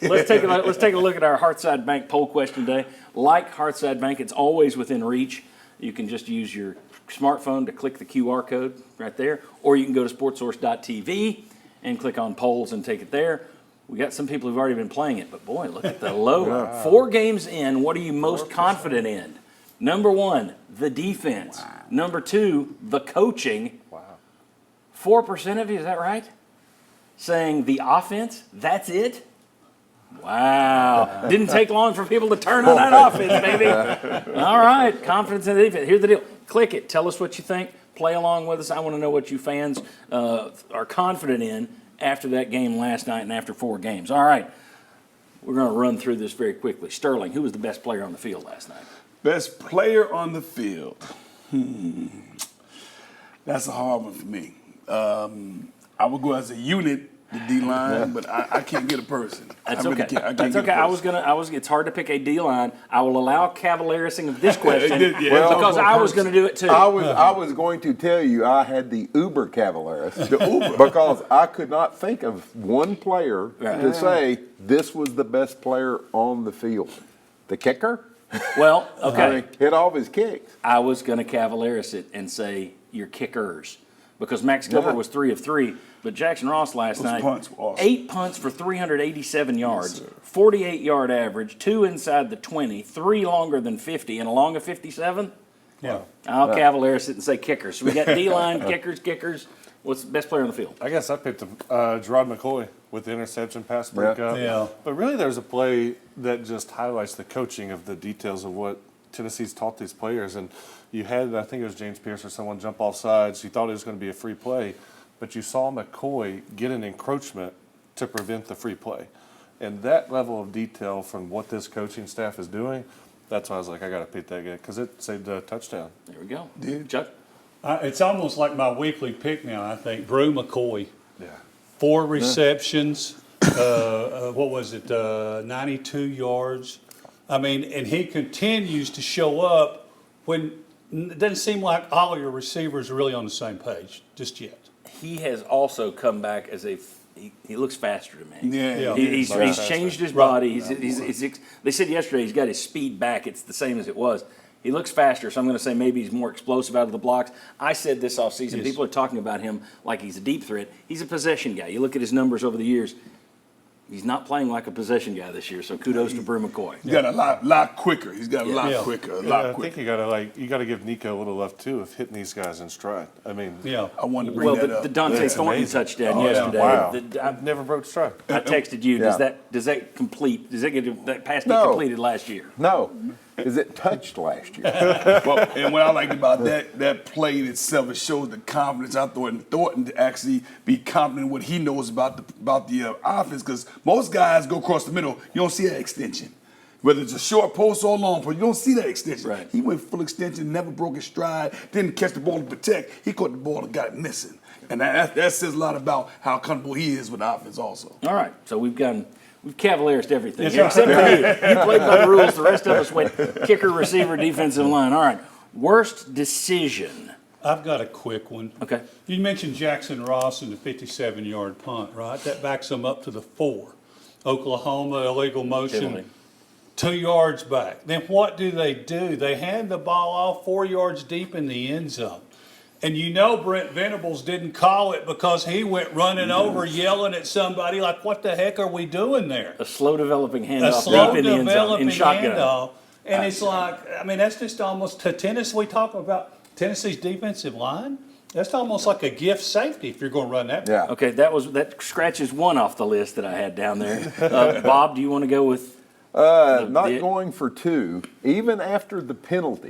let's take a look at our Hearthside Bank poll question today. Like Hearthside Bank, it's always within reach. You can just use your smartphone to click the QR code right there, or you can go to sportsource.tv and click on polls and take it there. We got some people who've already been playing it, but boy, look at the low. Wow. 4 games in, what are you most confident in? Number 1, the defense. Wow. Number 2, the coaching. Wow. 4% of you, is that right? Saying the offense, that's it? Wow. Didn't take long for people to turn on that offense, baby. All right, confidence in the defense. Here's the deal. Click it. Tell us what you think. Play along with us. I want to know what you fans are confident in after that game last night and after 4 games. All right. We're going to run through this very quickly. Sterling, who was the best player on the field last night? Best player on the field. That's a hard one for me. I would go as a unit, the D-line, but I can't get a person. That's okay. That's okay. It's hard to pick a D-line. I will allow cavaliering of this question because I was going to do it too. I was going to tell you I had the Uber Cavaliers because I could not think of one player to say this was the best player on the field. The kicker? Well, okay. Hit all of his kicks. I was going to Cavaliers it and say your kickers because Max Gilbert was 3 of 3. But Jackson Ross last night, punts were awesome. 8 punts for 387 yards, 48-yard average, 2 inside the 20, 3 longer than 50, and a long of 57? Yeah. I'll Cavaliers it and say kickers. So we got D-line, kickers. What's the best player on the field? I guess I picked Gerard McCoy with the interception pass breakup. Yeah. But really there's a play that just highlights the coaching of the details of what Tennessee's taught these players. And you had, I think it was James Pierce or someone jump off sides. You thought it was going to be a free play. But you saw McCoy get an encroachment to prevent the free play. And that level of detail from what this coaching staff is doing, that's why I was like, I got to pick that guy because it saved a touchdown. There we go. Dude. Chuck? It's almost like my weekly pick now, I think. Brew McCoy. Yeah. 4 receptions. What was it? 92 yards. I mean, and he continues to show up when it doesn't seem like all of your receivers are really on the same page just yet. He has also come back as he looks faster to me. Yeah. He's changed his body. They said yesterday he's got his speed back. It's the same as it was. He looks faster, so I'm going to say maybe he's more explosive out of the blocks. I said this offseason, Yes. people are talking about him like he's a deep threat. He's a possession guy. You look at his numbers over the years. He's not playing like a possession guy this year, so kudos to Brew McCoy. He's got a lot quicker. He's got a lot quicker. I think you gotta give Nico a little love too of hitting these guys in stride. I mean, I wanted to bring that up. The Dante Thornton touchdown yesterday. Wow. I've never broke stride. I texted you. Does that complete? Does that pass get completed last year? No, is it touched last year? Well, and what I liked about that play in itself, it shows the confidence out there in Thornton to actually be confident in what he knows about the offense. Because most guys go across the middle, you don't see that extension. Whether it's a short post or a long post, you don't see that extension. Right. He went full extension, never broke his stride, didn't catch the ball to protect. He caught the ball and got it missing. And that says a lot about how comfortable he is with the offense also. All right, so we've Cavaliers to everything here, except for you. You played by the rules. The rest of us went kicker, receiver, defensive line. All right, worst decision. I've got a quick one. Okay. You mentioned Jackson Ross and the 57-yard punt, right? That backs them up to the 4. Oklahoma, illegal motion, Penalty. 2 yards back. Then what do? They hand the ball off 4 yards deep in the end zone. And you know Brent Venables didn't call it because he went running over yelling at somebody like, what the heck are we doing there? A slow developing A handoff slow deep in the end zone developing in shotgun. handoff. And it's like, I mean, that's just almost to Tennessee. We talk about Tennessee's defensive line. That's almost like a gift safety if you're going to run that. Yeah. Okay, that scratches one off the list that I had down there. Bob, do you want to go with? Not going for 2, even after the penalty.